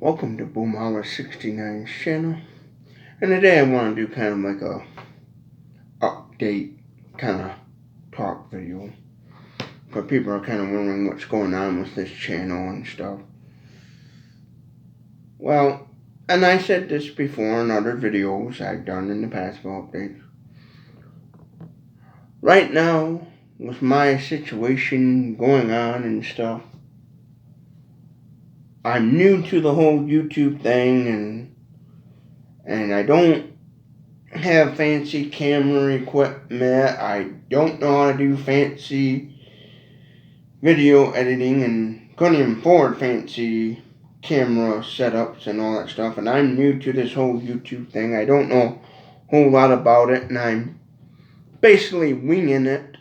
Welcome to Boomholler69's channel, and today I want to do kind of like a update kind of talk video, because people are kind of wondering what's going on with this channel and stuff. Well, and I said this before in other videos I've done in the past about updates. Right now, with my situation going on and stuff, I'm new to the whole YouTube thing, and I don't have fancy camera equipment. I don't know how to do fancy video editing and couldn't even afford fancy camera setups and all that stuff. And I'm new to this whole YouTube thing. I don't know a whole lot about it, and I'm basically winging it,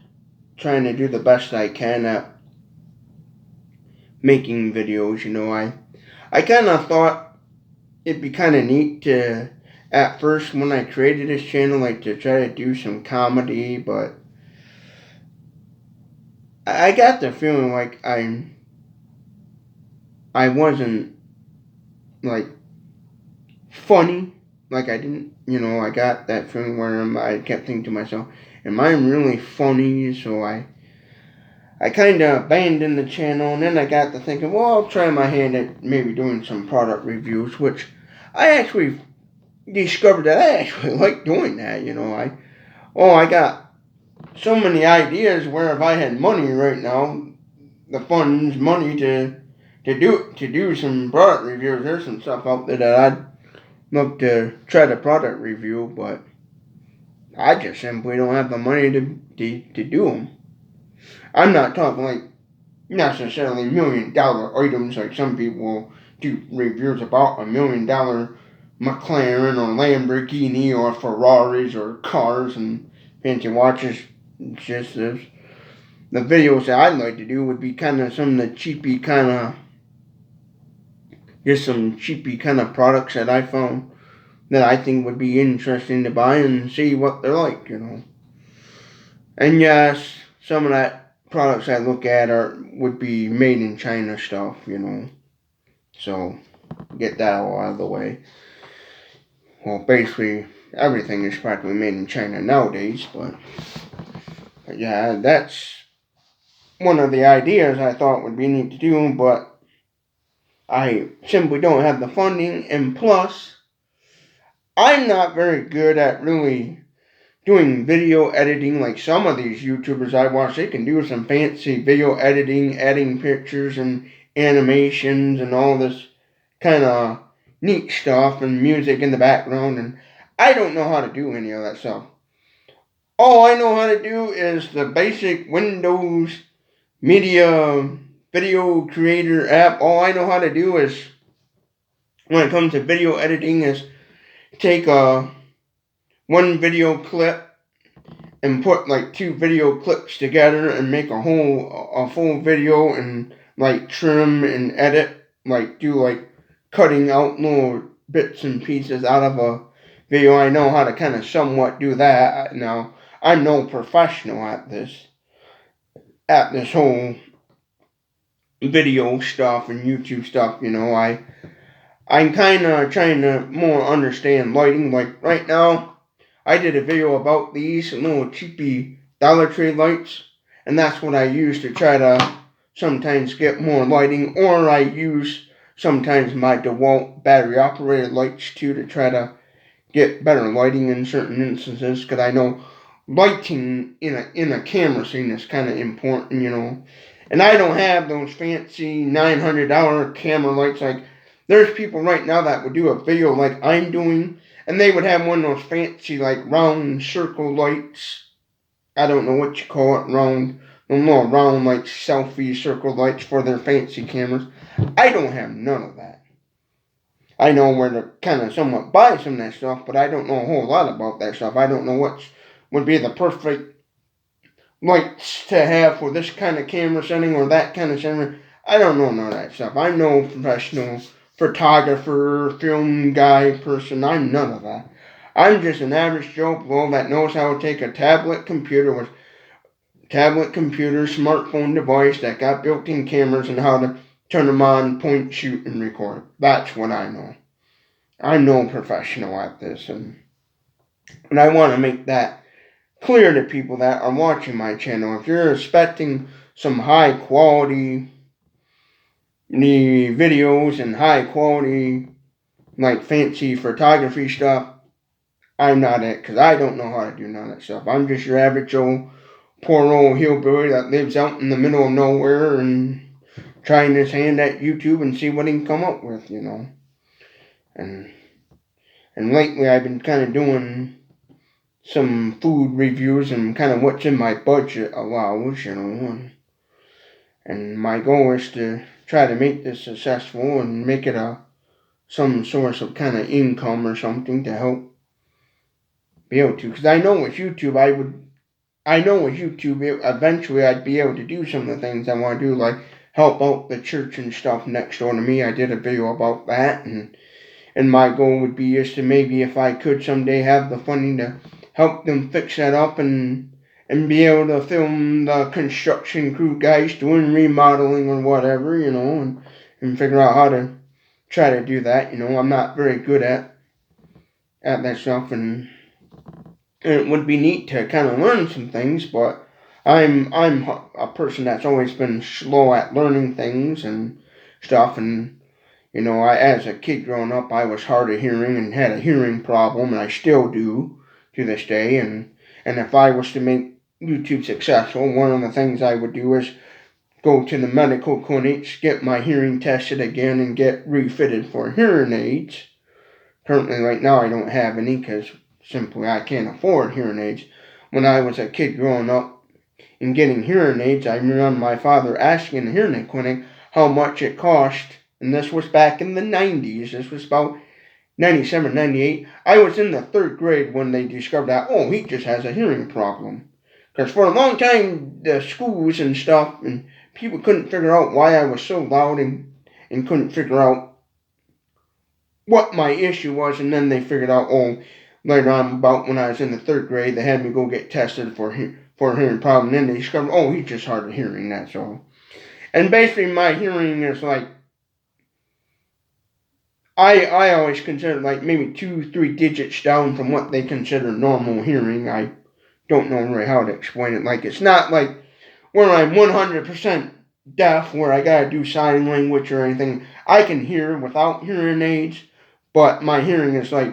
trying to do the best I can at making videos. I kind of thought it'd be kind of neat to, at first when I created this channel, like to try to do some comedy, but I got the feeling like I wasn't like funny. Like I didn't, I got that feeling where I kept thinking to myself, am I really funny? So I kind of abandoned the channel, and then I got to thinking, well, I'll try my hand at maybe doing some product reviews, which I actually discovered that I actually like doing that. I got so many ideas where if I had money right now, the funds, money to do some product reviews, there's some stuff out there that I'd love to try to product review, but I just simply don't have the money to do them. I'm not talking like necessarily $1 million items like some people do reviews about $1 million McLaren or Lamborghini or Ferraris or cars and fancy watches. It's just this. The videos that I'd like to do would be kind of some of the cheapy kind of, just some cheapy kind of products that I found that I think would be interesting to buy and see what they're like, And yes, some of that products I look at would be made in China stuff, So, get that all out of the way. Well, basically, everything is practically made in China nowadays, but yeah, that's one of the ideas I thought would be neat to do, but I simply don't have the funding, and plus, I'm not very good at really doing video editing like some of these YouTubers I watch. They can do some fancy video editing, adding pictures and animations and all this kind of neat stuff and music in the background, and I don't know how to do any of that stuff. All I know how to do is the basic Windows Media Video Creator app. All I know how to do is, when it comes to video editing, is take one video clip and put like 2 video clips together and make a full video and like trim and edit, like do like cutting out little bits and pieces out of a video. I know how to kind of somewhat do that. Now, I'm no professional at this whole video stuff and YouTube stuff, I'm kind of trying to more understand lighting. Like right now, I did a video about these little cheapy Dollar Tree lights, and that's what I use to try to sometimes get more lighting, or I use sometimes my DeWalt battery operated lights too to try to get better lighting in certain instances, because I know lighting in a camera scene is kind of important, And I don't have those fancy $900 camera lights. Like, there's people right now that would do a video like I'm doing, and they would have one of those fancy, like, round circle lights. I don't know what you call it, round, like, selfie circle lights for their fancy cameras. I don't have none of that. I know where to kind of somewhat buy some of that stuff, but I don't know a whole lot about that stuff. I don't know what would be the perfect lights to have for this kind of camera setting or that kind of setting. I don't know none of that stuff. I'm no professional photographer, film guy person. I'm none of that. I'm just an average Joe Blow that knows how to take a smartphone device that got built-in cameras and how to turn them on, point, shoot, and record. That's what I know. I'm no professional at this, and I want to make that clear to people that are watching my channel. If you're expecting some high quality videos and high quality, like fancy photography stuff, I'm not it, because I don't know how to do none of that stuff. I'm just your average old, poor old hillbilly that lives out in the middle of nowhere and trying his hand at YouTube and see what he can come up with, And lately I've been kind of doing some food reviews and kind of what's in my budget allows, and my goal is to try to make this successful and make it some source of kind of income or something to help be able to. Because I know with YouTube, eventually I'd be able to do some of the things I want to do, like help out the church and stuff next door to me. I did a video about that, and my goal would be is to maybe, if I could someday, have the funding to help them fix that up and be able to film the construction crew guys doing remodeling or whatever, and figure out how to try to do that. I'm not very good at that stuff, and it would be neat to kind of learn some things, but I'm a person that's always been slow at learning things and stuff, and as a kid growing up, I was hard of hearing and had a hearing problem, and I still do to this day. And if I was to make YouTube successful, one of the things I would do is go to the medical clinics, get my hearing tested again, and get refitted for hearing aids. Currently, right now, I don't have any because simply I can't afford hearing aids. When I was a kid growing up and getting hearing aids, I remember my father asking the hearing aid clinic how much it cost. And this was back in the 90s. This was about 97, 98. I was in the 3rd grade when they discovered that, he just has a hearing problem. Because for a long time, the schools and stuff, and people couldn't figure out why I was so loud and couldn't figure out what my issue was. And then they figured out, later on, about when I was in the 3rd grade, they had me go get tested for a hearing problem. And then they discovered, he's just hard of hearing, that's all. And basically, my hearing is like, I always consider like maybe 2-3 digits down from what they consider normal hearing. I don't know really how to explain it. Like, it's not like where I'm 100% deaf, where I gotta do sign language or anything. I can hear without hearing aids, but my hearing is like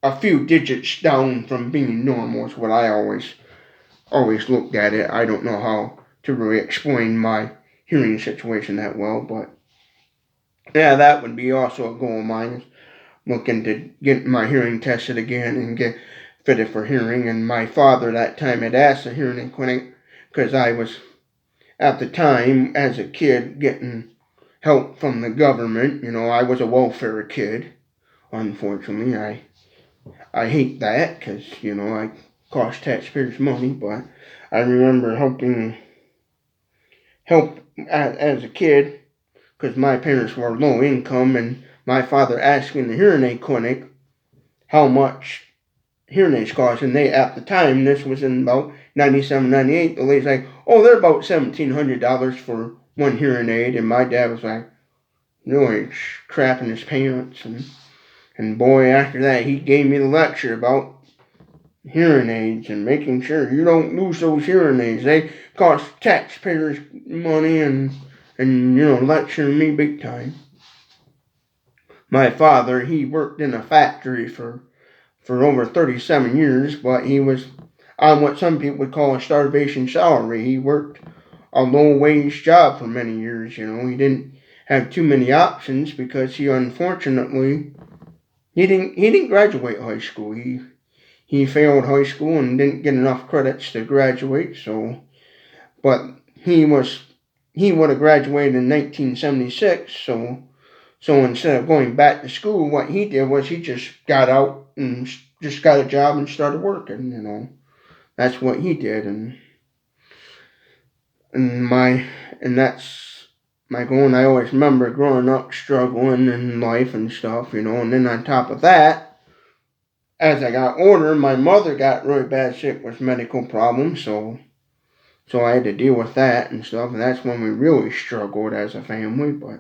a few digits down from being normal is what I always looked at it. I don't know how to really explain my hearing situation that well, but yeah, that would be also a goal of mine, looking to get my hearing tested again and get fitted for hearing. And my father that time had asked the hearing aid clinic, because I was, at the time, as a kid, getting help from the government. I was a welfare kid, unfortunately. I hate that, because, I cost taxpayers money, but I remember help as a kid, because my parents were low income, and my father asking the hearing aid clinic how much hearing aids cost. And they, at the time, this was in about 97, 98, the lady's like, they're about $1,700 for one hearing aid. And my dad was like, he's crapping his pants. And boy, after that, he gave me the lecture about hearing aids and making sure you don't lose those hearing aids. They cost taxpayers money, and lecturing me big time. My father, he worked in a factory for over 37 years, but he was on what some people would call a starvation salary. He worked a low-wage job for many years. He didn't have too many options because he unfortunately he didn't graduate high school. He failed high school and didn't get enough credits to graduate. But he would have graduated in 1976. So instead of going back to school, what he did was he just got out and just got a job and started working. That's what he did, and that's my goal. And I always remember growing up struggling in life and stuff, and then on top of that, as I got older, my mother got really bad sick with medical problems, so So I had to deal with that and stuff, and that's when we really struggled as a family. But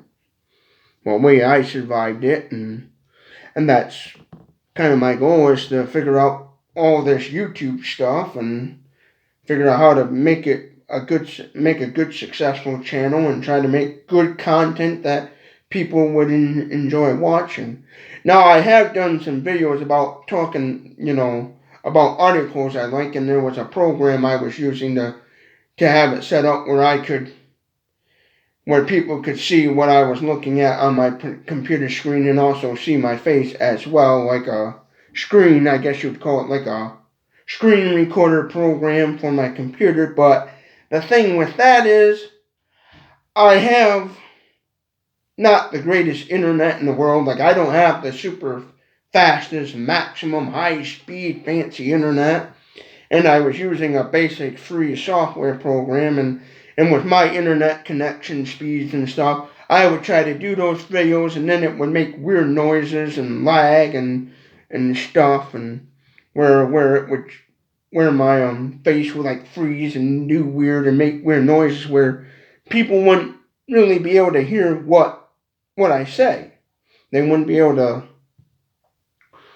I survived it, and that's kind of my goal, is to figure out all this YouTube stuff and figure out how to make a good successful channel and try to make good content that people would enjoy watching. Now, I have done some videos about talking, about articles I like, and there was a program I was using to have it set up where people could see what I was looking at on my computer screen and also see my face as well, like a screen, I guess you'd call it, like a screen recorder program for my computer. But the thing with that is, I have not the greatest internet in the world. Like, I don't have the super fastest, maximum high speed, fancy internet. And I was using a basic free software program, and with my internet connection speeds and stuff, I would try to do those videos, and then it would make weird noises and lag and stuff, and where my face would like freeze and do weird and make weird noises where people wouldn't really be able to hear what I say. They wouldn't be able to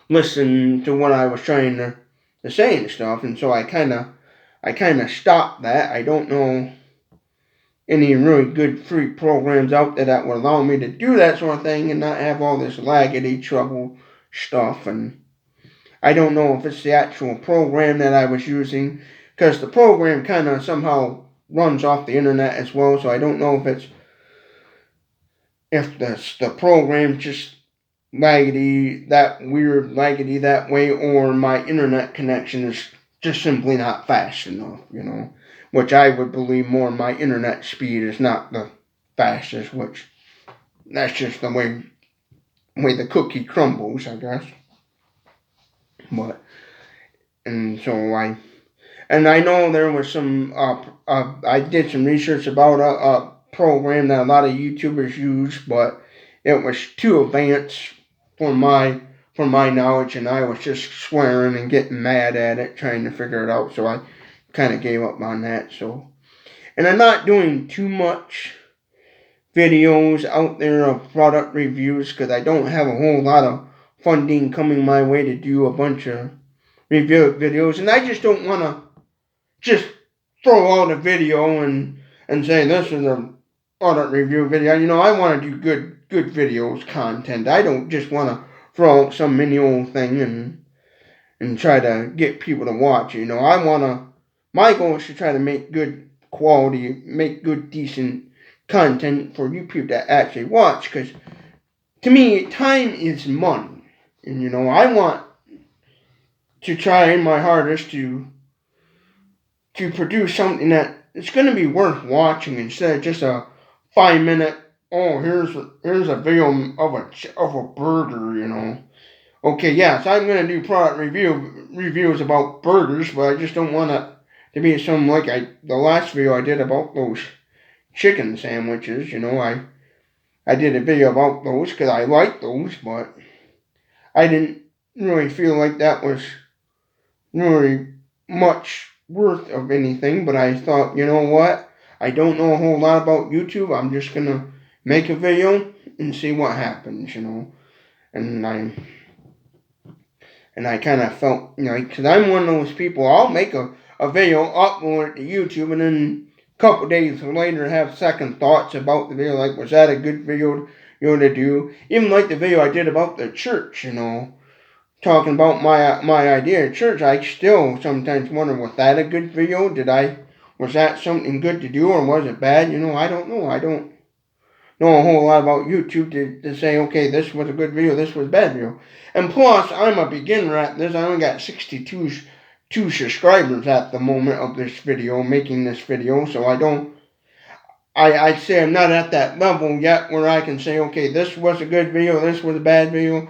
listen to what I was trying to say and stuff, and so I kind of stopped that. I don't know any really good free programs out there that would allow me to do that sort of thing and not have all this laggedy trouble stuff. And I don't know if it's the actual program that I was using, because the program kind of somehow runs off the internet as well, so I don't know if the program just laggedy that way, or my internet connection is just simply not fast enough, which I would believe more my internet speed is not the fastest, which that's just the way the cookie crumbles, I guess. But, and so I know there was some, I did some research about a program that a lot of YouTubers use, but it was too advanced for my knowledge, and I was just swearing and getting mad at it, trying to figure it out, so I kind of gave up on that. So, and I'm not doing too much videos out there of product reviews, because I don't have a whole lot of funding coming my way to do a bunch of review videos, and I just don't want to just throw out a video and say this is a product review video. I want to do good videos, content. I don't just want to throw out some mini old thing and try to get people to watch. My goal is to try to make good quality, make good, decent content for you people to actually watch, because to me, time is money. And, I want to try my hardest to produce something that it's going to be worth watching, instead of just a 5-minute, here's a video of a burger, Okay, yes, I'm going to do product reviews about burgers, but I just don't want it to be some like the last video I did about those chicken sandwiches. I did a video about those because I like those, but I didn't really feel like that was really much worth of anything. But I thought, you know what? I don't know a whole lot about YouTube. I'm just going to make a video and see what happens, And I kind of felt, because I'm one of those people, I'll make a video, upload it to YouTube, and then a couple days later have second thoughts about the video, like, was that a good video, to do? Even like the video I did about the church, talking about my idea of church, I still sometimes wonder, was that a good video? Was that something good to do, or was it bad? I don't know. I don't know a whole lot about YouTube to say, okay, this was a good video, this was a bad video. And plus, I'm a beginner at this. I only got 62 subscribers at the moment of this video, making this video, so I'd say I'm not at that level yet where I can say, okay, this was a good video, this was a bad video,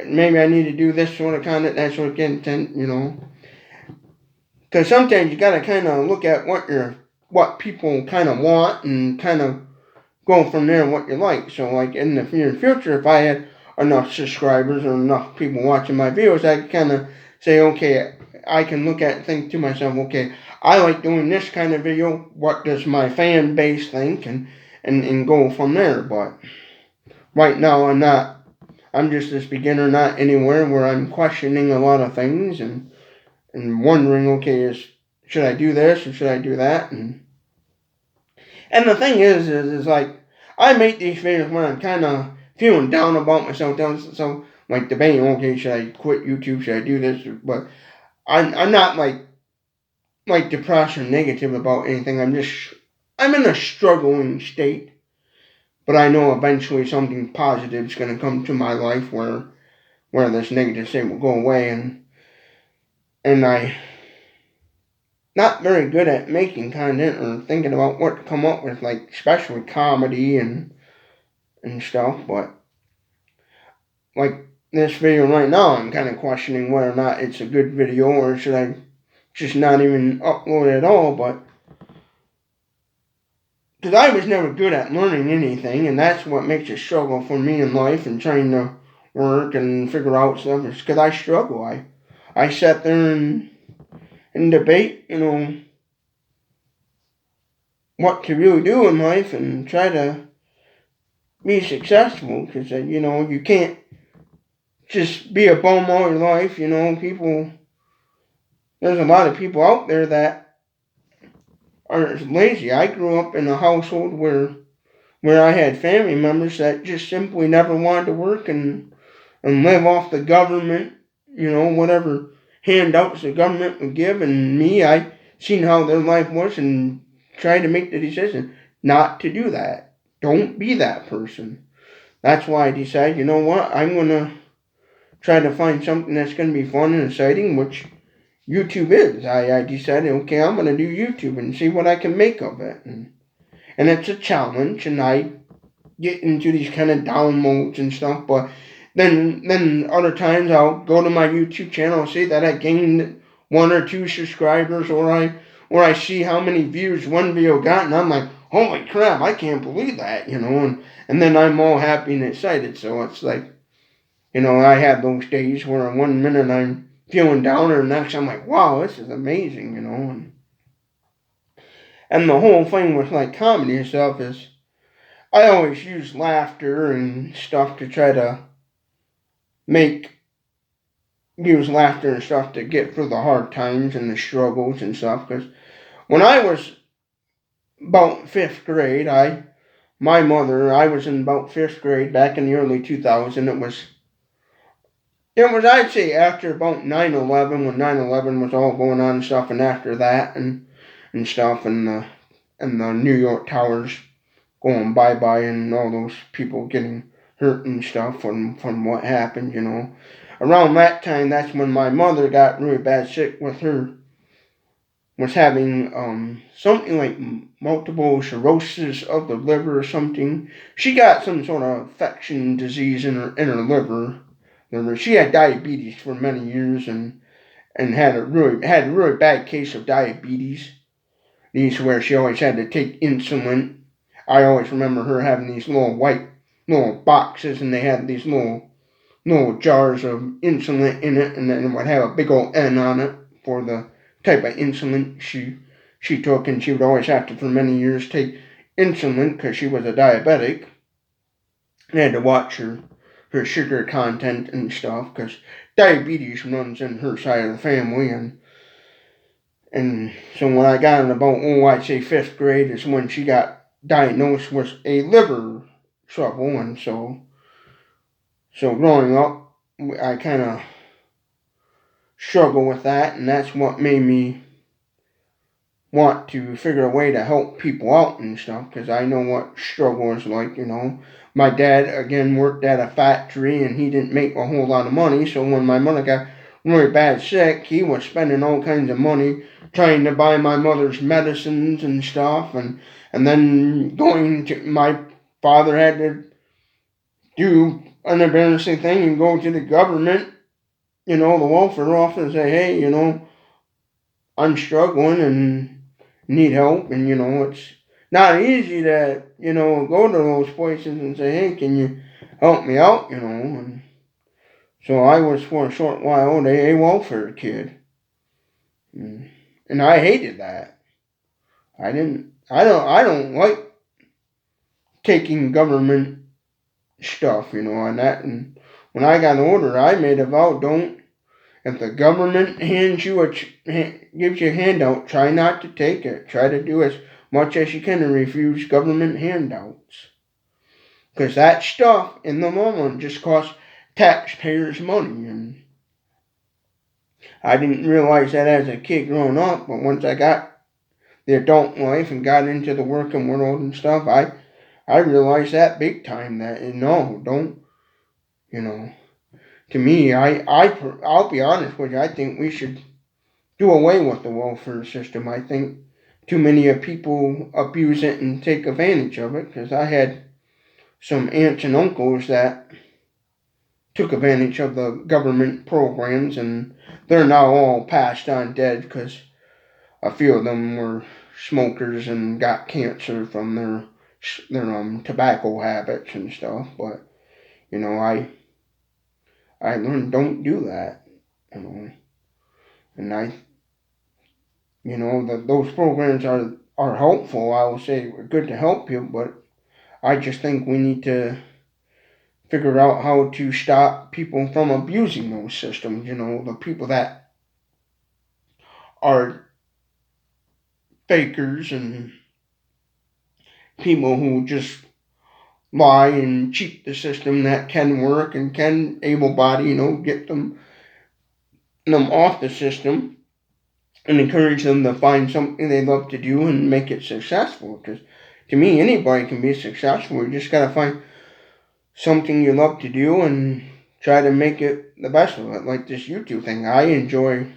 maybe I need to do this sort of content, that sort of content, Because sometimes you gotta kind of look at what people kind of want and kind of go from there what you like. So, like, in the future, if I had enough subscribers or enough people watching my videos, I could kind of say, okay, I can look at and think to myself, okay, I like doing this kind of video. What does my fan base think? And go from there. But right now, I'm just this beginner, not anywhere where I'm questioning a lot of things and wondering, okay, should I do this or should I do that? And the thing is like, I make these videos when I'm kind of feeling down about myself, so like debating, okay, should I quit YouTube? Should I do this? But I'm not like depressed or negative about anything. I'm in a struggling state, but I know eventually something positive is going to come to my life where this negative state will go away, and I not very good at making content or thinking about what to come up with, like especially comedy and stuff. But like this video right now, I'm kind of questioning whether or not it's a good video or should I just not even upload it at all. But because I was never good at learning anything, and that's what makes a struggle for me in life and trying to work and figure out stuff. Is because I struggle. I sat there and debate, what to really do in life and try to be successful. Because you can't just be a bum all your life. People. There's a lot of people out there that are lazy. I grew up in a household where I had family members that just simply never wanted to work and live off the government, whatever handouts the government would give. And me, I seen how their life was and tried to make the decision not to do that. Don't be that person. That's why I decided, you know what, I'm going to try to find something that's going to be fun and exciting, which YouTube is. I decided, okay, I'm going to do YouTube and see what I can make of it. And it's a challenge, and I get into these kind of down modes and stuff, but then other times I'll go to my YouTube channel and see that I gained 1 or 2 subscribers, or I see how many views one video got, and I'm like, holy crap, I can't believe that, and then I'm all happy and excited. So it's like, I have those days where 1 minute I'm feeling down, and the next I'm like, wow, this is amazing, and the whole thing with like comedy and stuff is I always use laughter and stuff to try to use laughter and stuff to get through the hard times and the struggles and stuff. Because when I was about 5th grade, I was in about 5th grade back in the early 2000s. It was, I'd say, after about 9/11, when 9/11 was all going on and stuff, and after that and stuff, and the New York towers going bye-bye and all those people getting hurt and stuff from what happened, Around that time, that's when my mother got really bad sick with her, was having something like multiple sclerosis of the liver or something. She got some sort of infection disease in her liver. She had diabetes for many years and had a really bad case of diabetes. These where she always had to take insulin. I always remember her having these little boxes, and they had these little jars of insulin in it, and then it would have a big old N on it for the type of insulin she took, and she would always have to, for many years, take insulin because she was a diabetic. And had to watch her sugar content and stuff, because diabetes runs in her side of the family, and so when I got in about, I'd say 5th grade is when she got diagnosed with a liver trouble, and so growing up, I kind of struggle with that, and that's what made me want to figure a way to help people out and stuff, because I know what struggle is like, My dad, again, worked at a factory, and he didn't make a whole lot of money, so when my mother got really bad sick, he was spending all kinds of money trying to buy my mother's medicines and stuff, and then my father had to do an embarrassing thing and go to the government, the welfare office, and say, hey, I'm struggling and need help, and, it's not easy to, go to those places and say, hey, can you help me out, and so I was, for a short while, a welfare kid. And I hated that. I don't like taking government stuff, and that. And when I got older, I made a vow: don't. If the government gives you a handout, try not to take it. Try to do as much as you can and refuse government handouts. Because that stuff, in the long run, just costs taxpayers money. And I didn't realize that as a kid growing up, but once I got the adult life and got into the working world and stuff, I realized that big time that, no, don't, to me, I'll be honest with you, I think we should do away with the welfare system. I think too many people abuse it and take advantage of it, because I had some aunts and uncles that took advantage of the government programs, and they're now all passed on dead because a few of them were smokers and got cancer from their tobacco habits and stuff. But I learned, don't do that. And that those programs are helpful. I will say we're good to help you, but I just think we need to figure out how to stop people from abusing those systems. The people that are fakers and people who just lie and cheat the system that can work and can able body, get them off the system and encourage them to find something they love to do and make it successful. Because to me, anybody can be successful. You just gotta find something you love to do and try to make it the best of it. Like this YouTube thing, I enjoy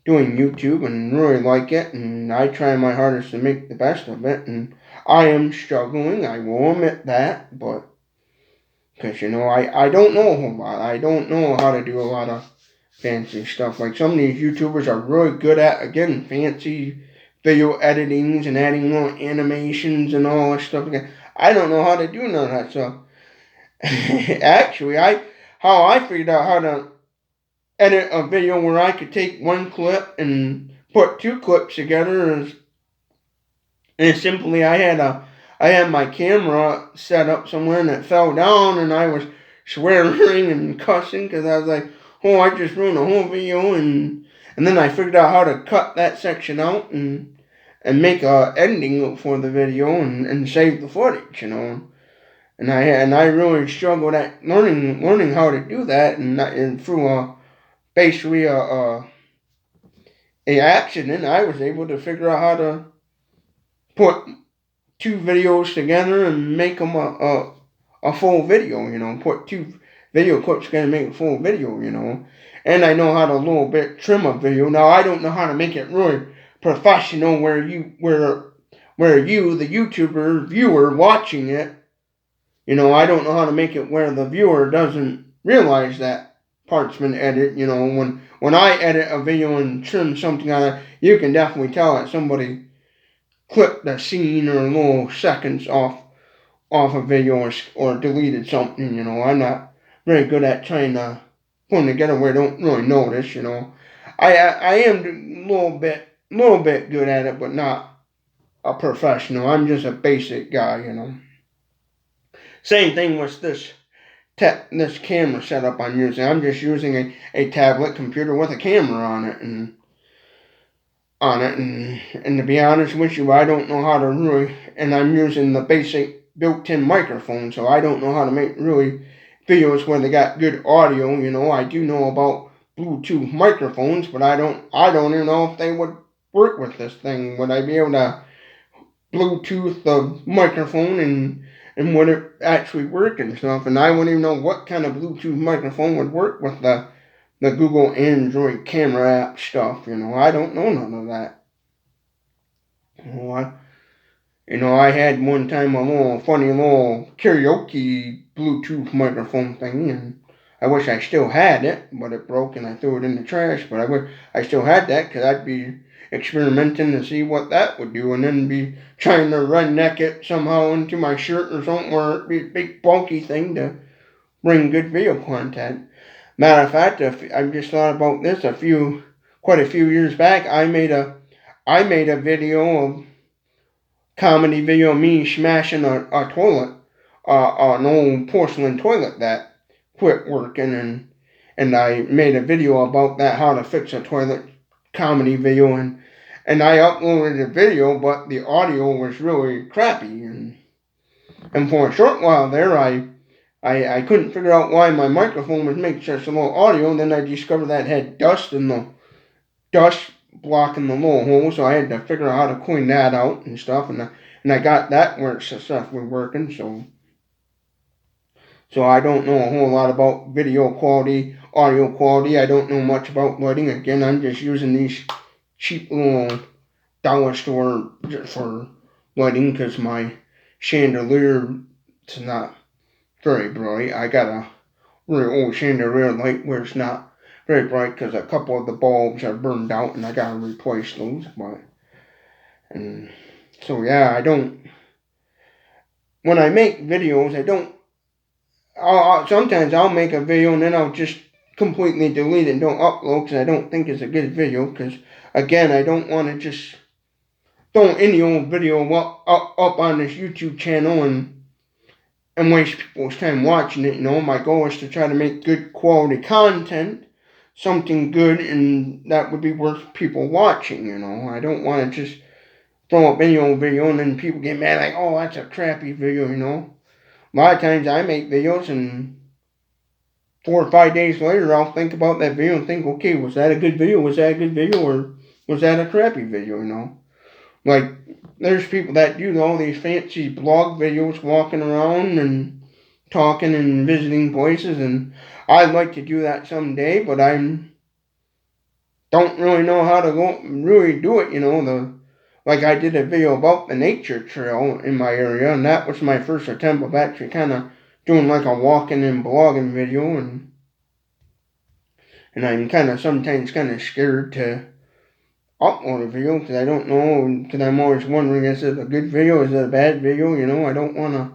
doing YouTube and really like it, and I try my hardest to make the best of it. And I am struggling, I will admit that, but because I don't know a whole lot. I don't know how to do a lot of fancy stuff. Like some of these YouTubers are really good at, again, fancy video editings and adding more animations and all that stuff. Again, I don't know how to do none of that stuff. Actually, how I figured out how to edit a video where I could take one clip and put two clips together is simply I had my camera set up somewhere and it fell down and I was swearing and cussing because I was like, oh, I just ruined a whole video, and then I figured out how to cut that section out and make a ending for the video and save the footage, And I really struggled at learning how to do that, and through basically a accident, I was able to figure out how to put two videos together and make them a full video, put two video clips together and make a full video, and I know how to a little bit trim a video. Now I don't know how to make it really professional where you, the YouTuber viewer watching it, I don't know how to make it where the viewer doesn't realize that part's been edited. When I edit a video and trim something on it, you can definitely tell that somebody clipped a scene or little seconds off a video or deleted something. I'm not very good at trying to put them together where I don't really notice. I am a little bit good at it, but not a professional. I'm just a basic guy. Same thing with this camera setup I'm using. I'm just using a tablet computer with a camera on it, and to be honest with you, I don't know how to really, and I'm using the basic built-in microphone, so I don't know how to make really videos where they got good audio. I do know about Bluetooth microphones, but I don't even know if they would work with this thing. Would I be able to Bluetooth the microphone and would it actually work and stuff? And I wouldn't even know what kind of Bluetooth microphone would work with the Google Android camera app stuff. I don't know none of that. I had one time a little funny little karaoke Bluetooth microphone thing, and I wish I still had it, but it broke and I threw it in the trash. But I wish I still had that, because I'd be experimenting to see what that would do, and then be trying to redneck it somehow into my shirt or something, where it'd be a big bulky thing to bring good video content. Matter of fact, I just thought about this a few quite a few years back, I made a video, of comedy video of me smashing a toilet, an old porcelain toilet that quit working, and I made a video about that, how to fix a toilet, comedy video, and I uploaded the video, but the audio was really crappy, and for a short while there, I couldn't figure out why my microphone was making such a low audio, and then I discovered that it had dust blocking the little hole, so I had to figure out how to clean that out and stuff, and I got that successfully working, so I don't know a whole lot about video quality, audio quality. I don't know much about lighting. Again, I'm just using these cheap little dollar store for lighting because my chandelier is not very bright. I got a really old chandelier light where it's not very bright because a couple of the bulbs are burned out and I gotta replace those. And so yeah, when I make videos, sometimes I'll make a video and then I'll just completely delete it and don't upload because I don't think it's a good video. Because again, I don't want to just throw any old video up on this YouTube channel and waste people's time watching it. My goal is to try to make good quality content, something good, and that would be worth people watching. I don't want to just throw up any old video and then people get mad like, oh, that's a crappy video. A lot of times I make videos and 4 or 5 days later I'll think about that video and think, okay, was that a good video? Was that a good video or was that a crappy video? Like, there's people that do all these fancy blog videos walking around and talking and visiting places, and I'd like to do that someday, but I don't really know how to really do it, like I did a video about the nature trail in my area, and that was my first attempt of actually kind of doing like a walking and blogging video, and I'm sometimes kind of scared to upload a video because I don't know, because I'm always wondering, is it a good video, is it a bad video, I don't want to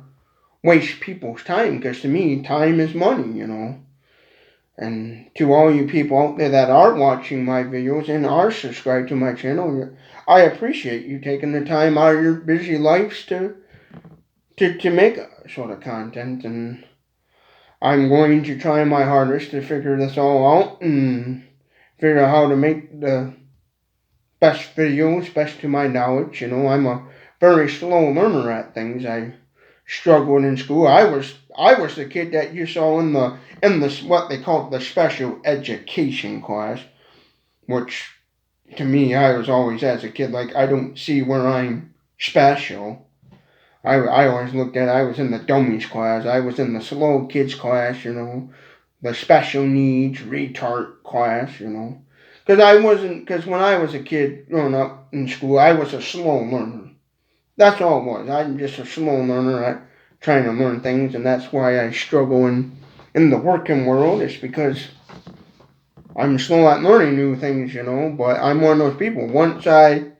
waste people's time, because to me, time is money, and to all you people out there that are watching my videos and are subscribed to my channel, I appreciate you taking the time out of your busy lives to make sort of content, and I'm going to try my hardest to figure this all out and figure out how to make the best videos, best to my knowledge. I'm a very slow learner at things. I struggled in school. I was the kid that you saw in the what they call the special education class, which to me, I was always, as a kid, like, I don't see where I'm special. I always looked at, I was in the dummies class, I was in the slow kids class, the special needs retard class, because when I was a kid growing up in school, I was a slow learner. That's all it was. I'm just a slow learner at trying to learn things, and that's why I struggle in the working world. It's because I'm slow at learning new things, but I'm one of those people. Once I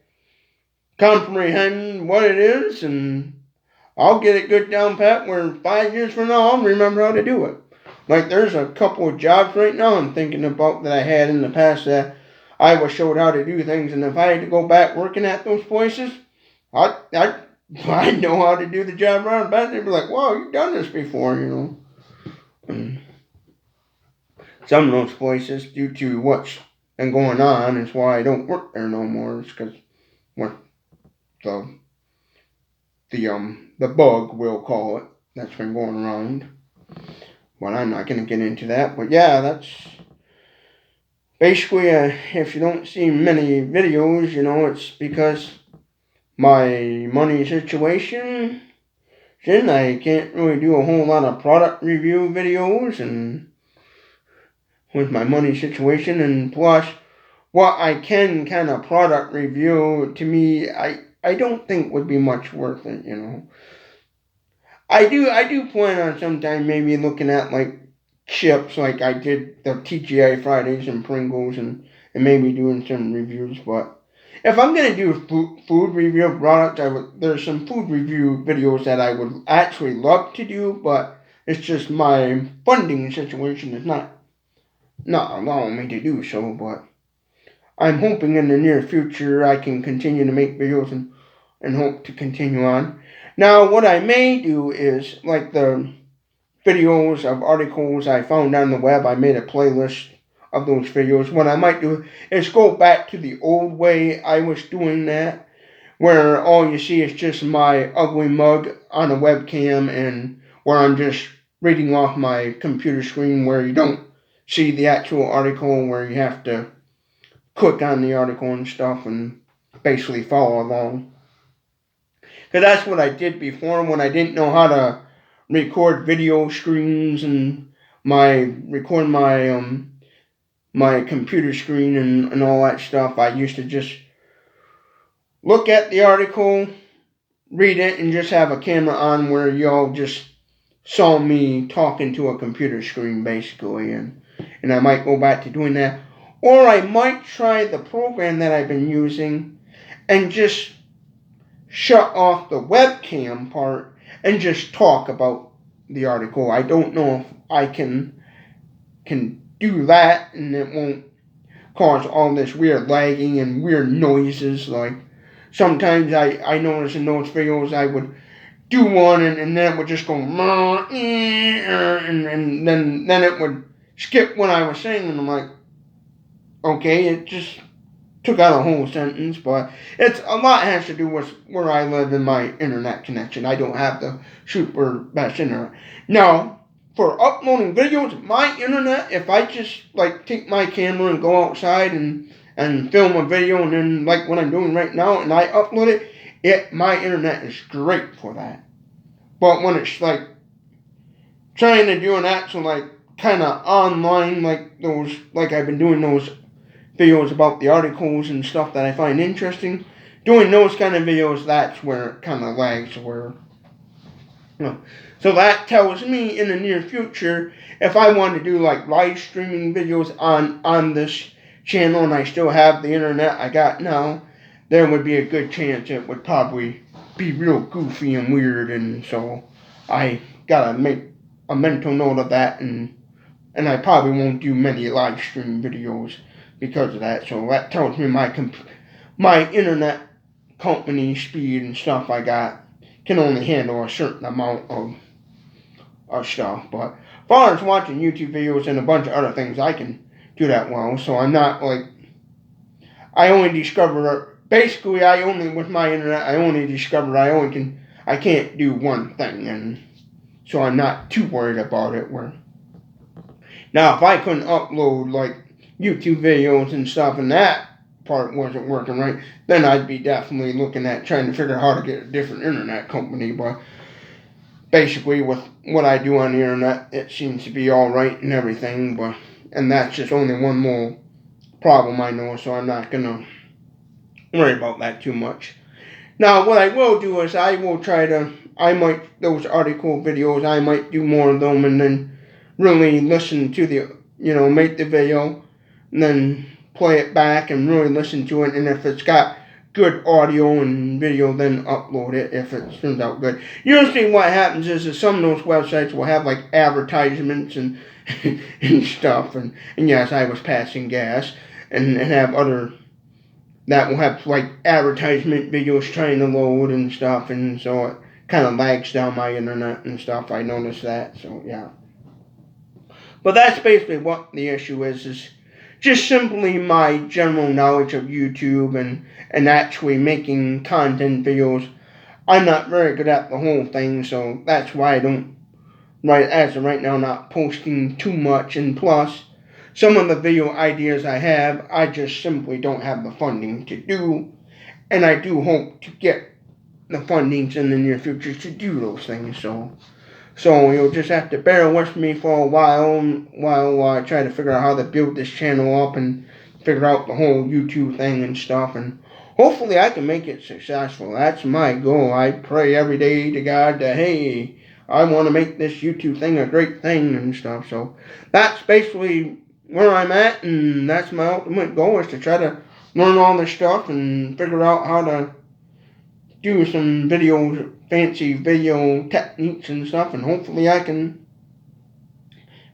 comprehend what it is, and I'll get it good down pat where 5 years from now I'll remember how to do it. Like, there's a couple of jobs right now I'm thinking about that I had in the past that I was showed how to do things, and if I had to go back working at those places, I know how to do the job right and back. They'd be like, wow, you've done this before, And some of those places, due to what's been going on, is why I don't work there no more. It's because the bug, we'll call it, that's been going around. But I'm not going to get into that. But yeah, that's basically, if you don't see many videos, it's because my money situation, then I can't really do a whole lot of product review videos, and with my money situation, and plus what I can kind of product review, to me, I don't think would be much worth it, I do plan on sometime maybe looking at like chips, like I did the TGI Fridays and Pringles, and maybe doing some reviews. But if I'm gonna do food review of products, there's some food review videos that I would actually love to do, but it's just my funding situation is not allowing me to do so. But I'm hoping in the near future I can continue to make videos and hope to continue on. Now, what I may do is, like the videos of articles I found on the web, I made a playlist of those videos. What I might do is go back to the old way I was doing that, where all you see is just my ugly mug on a webcam and where I'm just reading off my computer screen, where you don't see the actual article, where you have to click on the article and stuff and basically follow along. Because that's what I did before when I didn't know how to record video screens and record my computer screen and all that stuff. I used to just look at the article, read it, and just have a camera on where y'all just saw me talking to a computer screen basically, and I might go back to doing that. Or I might try the program that I've been using and just shut off the webcam part and just talk about the article. I don't know if I can do that and it won't cause all this weird lagging and weird noises. Like sometimes I notice in those videos I would do one and then it would just go and then it would skip what I was saying and I'm like, okay, it just took out a whole sentence, but it's a lot has to do with where I live and my internet connection. I don't have the super best internet. Now, for uploading videos, my internet, if I just like take my camera and go outside and film a video and then like what I'm doing right now and I upload it, my internet is great for that. But when it's like trying to do an actual like kind of online like those, like I've been doing those videos about the articles and stuff that I find interesting, doing those kind of videos, that's where it kind of lags. Where, so that tells me in the near future, if I want to do like live streaming videos on this channel and I still have the internet I got now, there would be a good chance it would probably be real goofy and weird, and so I gotta make a mental note of that, and I probably won't do many live stream videos because of that. So that tells me my internet company speed and stuff I got can only handle a certain amount of stuff. But as far as watching YouTube videos and a bunch of other things, I can do that well. So I'm not like, I only discover basically with my internet I can't do one thing, and so I'm not too worried about it. Where now if I couldn't upload like YouTube videos and stuff and that part wasn't working right, then I'd be definitely looking at trying to figure out how to get a different internet company. But basically with what I do on the internet, it seems to be all right and everything, and that's just only one more problem I know, so I'm not gonna worry about that too much. Now what I will do is those article videos, I might do more of them and then really listen to make the video and then play it back and really listen to it, and if it's got good audio and video, then upload it if it turns out good. Usually what happens is some of those websites will have like advertisements and and stuff, and yes, I was passing gas, and have other that will have like advertisement videos trying to load and stuff, and so it kind of lags down my internet and stuff. I noticed that, so yeah. But that's basically what the issue is just simply my general knowledge of YouTube and actually making content videos. I'm not very good at the whole thing, so that's why I don't, as of right now, not posting too much. And plus, some of the video ideas I have, I just simply don't have the funding to do. And I do hope to get the fundings in the near future to do those things, so you'll just have to bear with me for a while I try to figure out how to build this channel up and figure out the whole YouTube thing and stuff. And hopefully I can make it successful. That's my goal. I pray every day to God that, hey, I want to make this YouTube thing a great thing and stuff. So that's basically where I'm at, and that's my ultimate goal, is to try to learn all this stuff and figure out how to do some fancy video techniques and stuff, and hopefully I can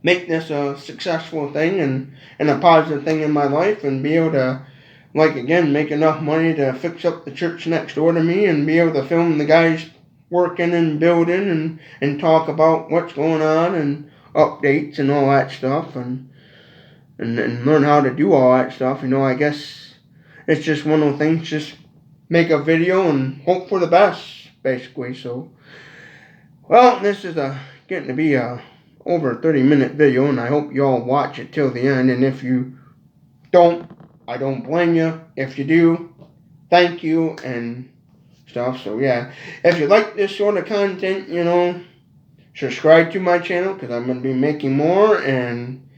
make this a successful thing and a positive thing in my life and be able to like, again, make enough money to fix up the church next door to me and be able to film the guys working and building and talk about what's going on and updates and all that stuff and learn how to do all that stuff. I guess it's just one of those things, just make a video and hope for the best, basically. So, well, this is getting to be a over 30-minute video, and I hope you all watch it till the end. And if you don't, I don't blame you. If you do, thank you and stuff. So yeah, if you like this sort of content, subscribe to my channel, because I'm going to be making more. And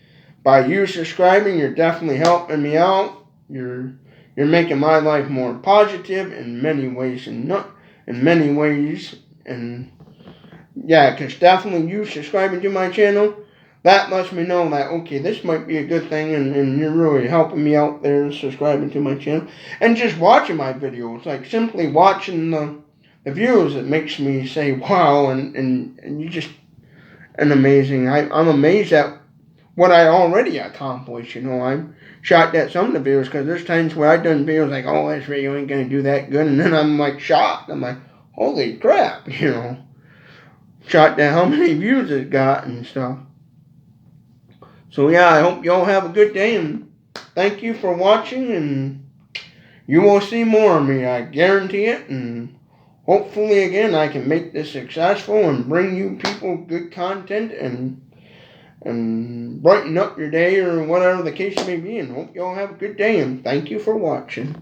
by you subscribing, you're definitely helping me out. You're making my life more positive in many ways, and not in many ways. And yeah, because definitely you subscribing to my channel, that lets me know that, okay, this might be a good thing, and you're really helping me out there subscribing to my channel. And just watching my videos, like simply watching the views, it makes me say, wow, and you just, an amazing, I'm amazed at what I already accomplished. I'm shocked at some of the videos, because there's times where I've done videos like, oh, this video ain't going to do that good, and then I'm like shocked. I'm like, holy crap, shocked at how many views it got and stuff. So yeah, I hope you all have a good day, and thank you for watching, and you will see more of me, I guarantee it. And hopefully again I can make this successful and bring you people good content and brighten up your day or whatever the case may be. And hope you all have a good day, and thank you for watching.